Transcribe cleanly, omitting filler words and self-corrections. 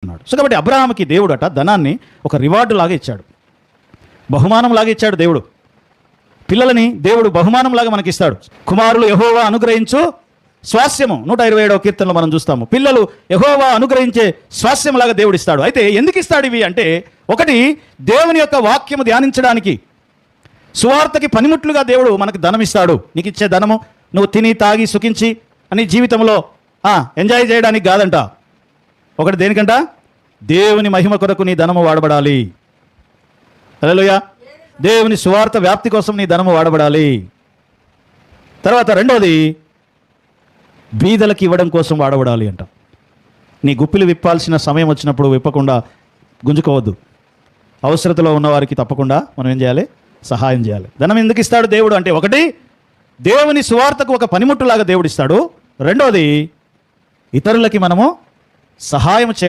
So కాబట్టి అబ్రహాముకి దేవుడు ధనాన్ని ఒక రివార్డు లాగా ఇచ్చాడు, బహుమానం లాగా ఇచ్చాడు. దేవుడు పిల్లలని దేవుడు బహుమానం లాగా మనకి ఇస్తాడు. కుమారులు యెహోవా అనుగ్రహించు స్వాస్యము 127వ కీర్తనలో మనం చూస్తాము. పిల్లలు యెహోవా అనుగ్రహించే స్వాస్యములాగా దేవుడు ఇస్తాడు. అయితే ఎందుకు ఇస్తాడు ఇవి అంటే, ఒకటి దేవుని యొక్క వాక్యము ధ్యానించడానికి, సువార్తకి పనిముట్లుగా దేవుడు మనకు ధనం ఇస్తాడు. నీకు ఇచ్చే ధనము నువ్వు తిని తాగి సుఖించి అని జీవితంలో ఎంజాయ్ చేయడానికి కాదంట. ఒకటి దేనికంట, దేవుని మహిమ కొరకు నీ ధనము వాడబడాలి. హల్లెలూయా. దేవుని సువార్త వ్యాప్తి కోసం నీ ధనము వాడబడాలి. తర్వాత రెండోది, బీదలకు ఇవ్వడం కోసం వాడబడాలి అంట. నీ గుప్పిలు విప్పాల్సిన సమయం వచ్చినప్పుడు విప్పకుండా గుంజుకోవద్దు. అవసరతలో ఉన్నవారికి తప్పకుండా మనం ఏం చేయాలి, సహాయం చేయాలి. ధనం ఎందుకు ఇస్తాడు దేవుడు అంటే, ఒకటి దేవుని సువార్తకు ఒక పనిముట్టులాగా దేవుడు ఇస్తాడు. రెండోది, ఇతరులకి మనము సహాయం